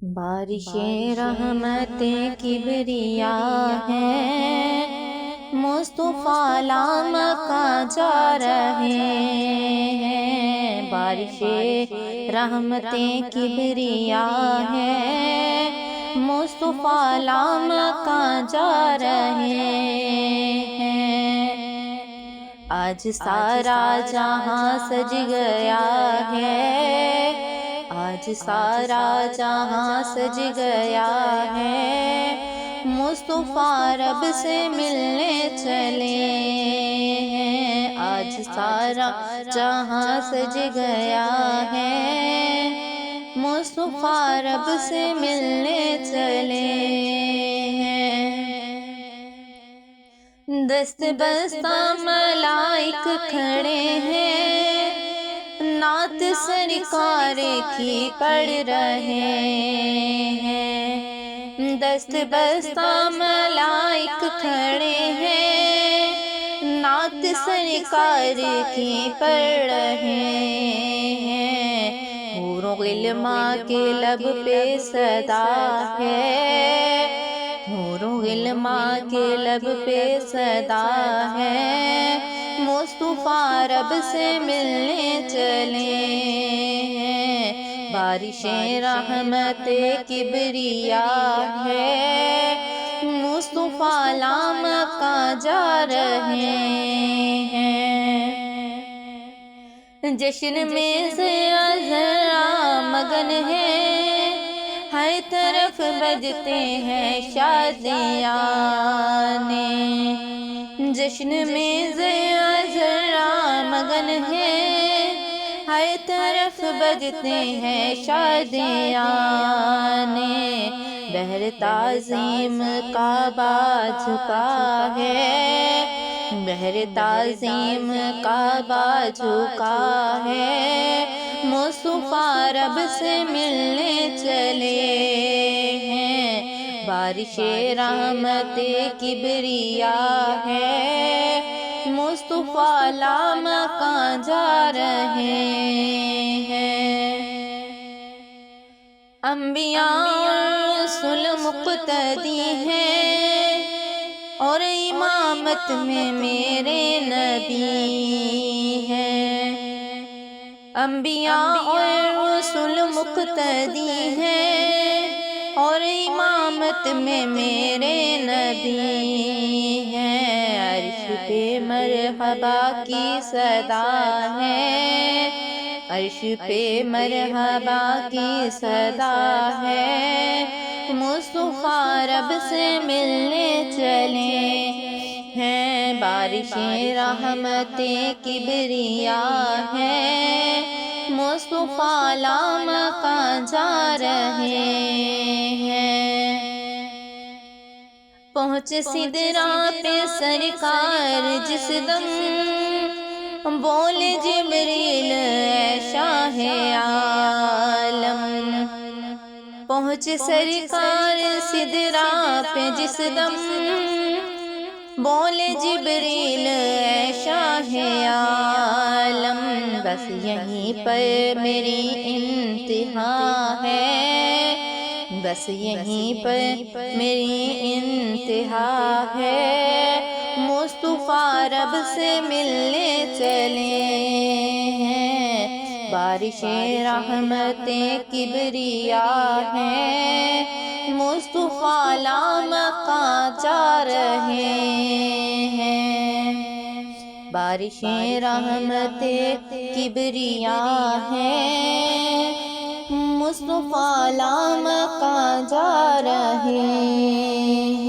بارش رحمت کبریا ہے، مصطفیٰ لام کا جا رہے ہیں۔ بارش رحمت کبریا ہے، مصطفیٰ لام کا جا رہے ہیں۔ آج سارا جہاں سج گیا ہے، آج سارا جہاں سج گیا ہے، مصطفیٰ رب سے ملنے چلے ہیں۔ آج سارا جہاں سج گیا ہے، مصطفیٰ رب سے ملنے چلے ہیں۔ دست بستہ ملائک کھڑے ہیں، نعت سرکار کی پڑھ رہے ہیں۔ دست بستہ ملائک کھڑے ہیں، نعت سرکار کی پڑھ رہے ہیں۔ حور و غلماں کے لب پہ صدا ہے، حور و غلماں کے لب پہ صدا ہے، مصطفیٰ رب سے ملنے چلے ہیں۔ بارش رحمت کبریا ہے، مصطفیٰ لام کا جا رہے ہیں۔ جشن میں ذرا مگن ہے، ہر طرف بجتے ہیں شادیاں۔ جشن میں ذرا مگن ہے، ہر طرف بجتے ہیں شادیاں۔ بہر تعظیم کعبہ جھکا ہے، بہر تعظیم کعبہ جھکا ہے، مصطفیٰ رب سے ملنے چلے ہیں۔ بارش رحمت کبریا ہے، مصطفیٰ لام کا جا رہے ہیں۔ انبیاء اور رسول مقتدی ہیں، اور امامت میں میرے نبی ہیں۔ انبیاء اور رسول مقتدی ہیں، اور امامت میں میرے نبی ہیں۔ عرش پہ مرحبا کی صدا ہے، عرش پہ مرحبا کی صدا ہے، مصطفیٰ رب سے ملنے چلے ہیں۔ بارش رحمت کبریا ہے، مصطفیٰ لام کا جا رہے ہیں۔ پہنچ سدرا پہ سرکار جس دم، بولے جبریل اے شاہ عالم۔ پہنچ سرکار سدرا پہ جس دم، بولے جبریل اے شاہ عالم۔ بس یہیں پر میری انتہا ہے، بس یہیں پر میری انتہا ہے، مصطفیٰ رب سے ملنے چلے ہیں۔ بارش رحمت کبریا ہے، مصطفیٰ لام کا جا رہے ہیں۔ بارش رحمت کبریا ہے، مصطفیٰ لام کا جا رہے ہیں۔